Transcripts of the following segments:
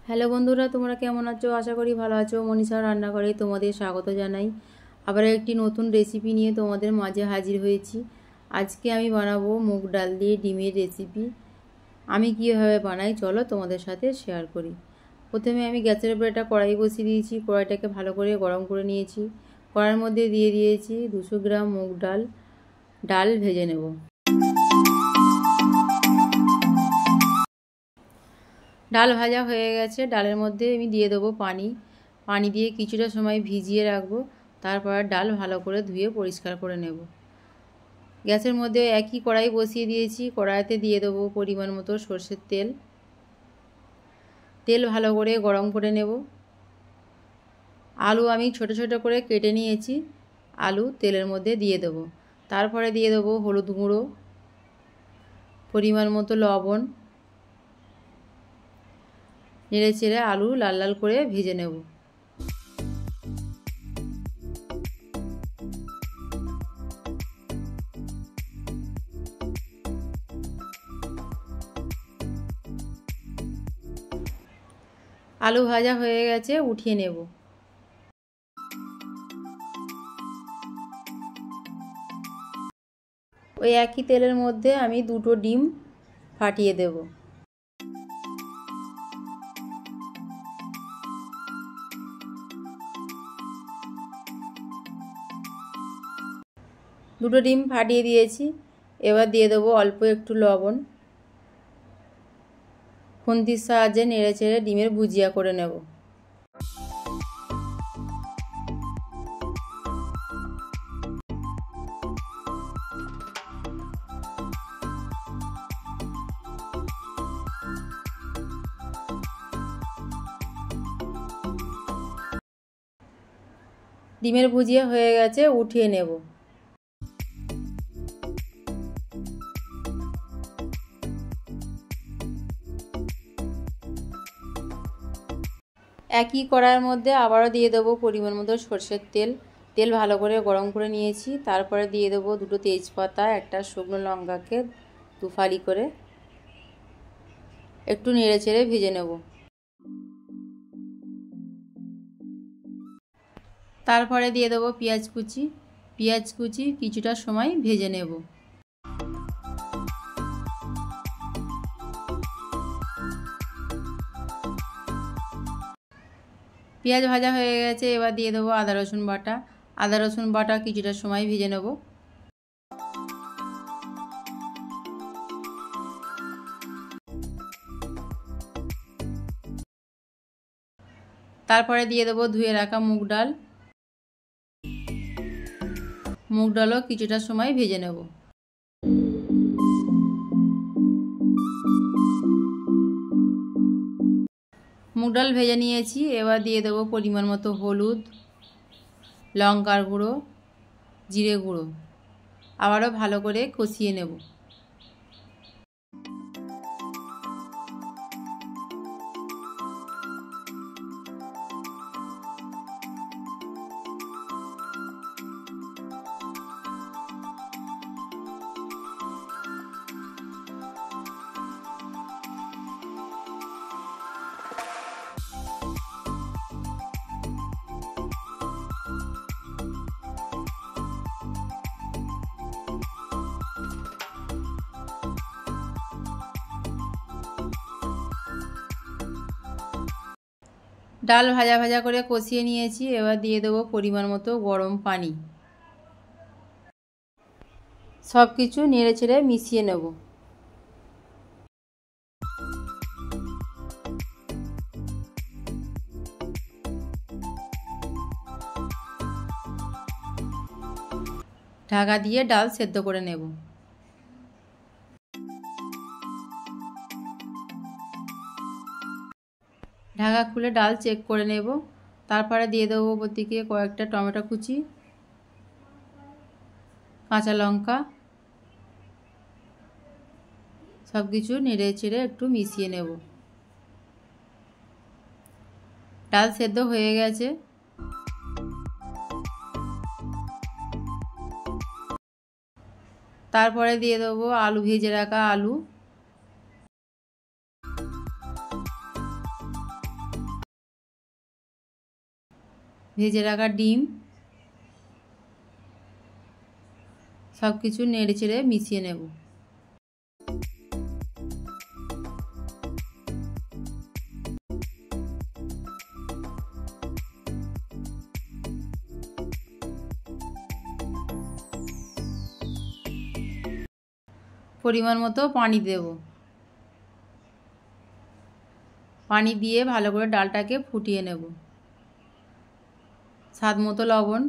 Hello বন্ধুরা, তোমরা কেমন আছো? আশা করি ভালো আছো। মনীষা রান্নাঘরে তোমাদের স্বাগত জানাই। আবার একটি নতুন রেসিপি নিয়ে তোমাদের মাঝে হাজির হয়েছি। আজকে আমি বানাবো মুগ ডাল দিয়ে ডিমের রেসিপি। আমি কীভাবে বানাই চলো তোমাদের সাথে শেয়ার করি। প্রথমে আমি গ্যাসের উপরে একটা কড়াই বসিয়ে দিয়েছি। কড়াইটাকে ভালো করে গরম করে নিয়েছি। কড়াইয়ের মধ্যে দিয়ে দিয়েছি 200 গ্রাম মুগ ডাল। ডাল ভেজে নেব। ডাল ভাজা হয়ে গেছে। ডালের মধ্যে আমি দিয়ে দেবো পানি দিয়ে কিছুটা সময় ভিজিয়ে রাখবো। তারপর ডাল ভালো করে ধুয়ে পরিষ্কার করে নেব। গ্যাসের মধ্যে একই কড়াই বসিয়ে দিয়েছি। কড়াইতে দিয়ে দেবো পরিমাণ মতো সরষের তেল। তেল ভালো করে গরম করে নেব। আলু আমি ছোট ছোট করে কেটে নিয়েছি। আলু তেলের মধ্যে দিয়ে দেবো। তারপরে দিয়ে দেবো হলুদ গুঁড়ো, পরিমাণ মতো লবণ। নেড়ে চেড়ে আলু লাল লাল করে ভেজে নেব। আলু ভাজা হয়ে গেছে, উঠিয়ে নেব। ওই একই তেলের মধ্যে আমি 2টো ডিম ফাটিয়ে দেব। দুটো ডিম ফাটিয়ে দিয়েছি। এবার দিয়ে দেবো অল্প একটু লবণ। খুন্তির সাহায্যে নেড়ে চেড়ে ডিমের ভুজিয়া করে নেব। ডিমের ভুজিয়া হয়ে গেছে, উঠিয়ে নেব। একই কড়াইয়ের মধ্যে আবারও দিয়ে দেবো পরিমাণ মতো সরষের তেল। তেল ভালো করে গরম করে নিয়েছি। তারপরে দিয়ে দেবো 2টো তেজপাতা, একটা শুকনো লঙ্কাকে 2 ফালি করে একটু নেড়ে চেড়ে ভেজে নেব। তারপরে দিয়ে দেবো পেঁয়াজ কুচি কিছুটা সময় ভেজে নেব। পেঁয়াজ ভাজা হয়ে গেছে। এবার দিয়ে দেবো আদা রসুন বাটা কিছুটা সময় ভেজে নেব। তারপরে দিয়ে দেবো ধুয়ে রাখা মুগ ডালও কিছুটা সময় ভেজে নেব। মুগ ডাল ভেজে নিয়েছি। এবার দিয়ে দেবো পরিমাণ মতো হলুদ, লঙ্কার গুঁড়ো, জিরে গুঁড়ো। আবারও ভালো করে কষিয়ে নেব। ডাল ভাজা ভাজা করে কষিয়ে নিয়েছি। এবার দিয়ে দেবো পরিমাণ মতো গরম পানি। সব কিছু নেড়ে চেড়ে মিশিয়ে নেব। ঢাকা দিয়ে ডাল সেদ্ধ করে নেব। ঢাকা খুলে ডাল চেক করে নেব। তারপরে দিয়ে দেবো ওপর থেকে কয়েকটা টমেটো কুচি, কাঁচা লঙ্কা। সব কিছু নেড়ে চেড়ে একটু মিশিয়ে নেব। ডাল সেদ্ধ হয়ে গেছে। তারপরে দিয়ে দেবো আলু, ভেজে রাখা আলু। ভেজে রাখা ডিম সব কিছু নেড়ে চেড়ে মিশিয়ে নেব। পরিমাণ মতো পানি দেব। পানি দিয়ে ভালো করে ডালটাকে ফুটিয়ে নেব। স্বাদ মতো লবণ,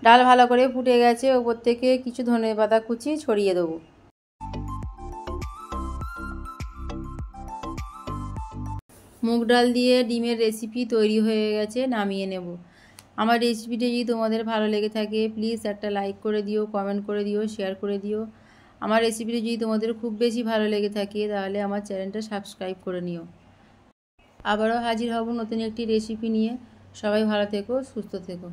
ডাল ভালো করে ফুটে গেছে, ওপর থেকে কিছু ধনেপাতা কুচি ছড়িয়ে দেবো। মুগ ডাল দিয়ে ডিমের রেসিপি তৈরি হয়ে গেছে, নামিয়ে নেব। আমার রেসিপিটা যদি তোমাদের ভালো লেগে থাকে প্লিজ একটা লাইক করে দিও, কমেন্ট করে দিও, শেয়ার করে দিও। আমার রেসিপিটা যদি তোমাদের খুব বেশি ভালো লেগে থাকে তাহলে আমার চ্যানেলটা সাবস্ক্রাইব করে নিও। আবারও হাজির হব নতুন একটি রেসিপি নিয়ে। সবাই ভালো থেকো, সুস্থ থেকো।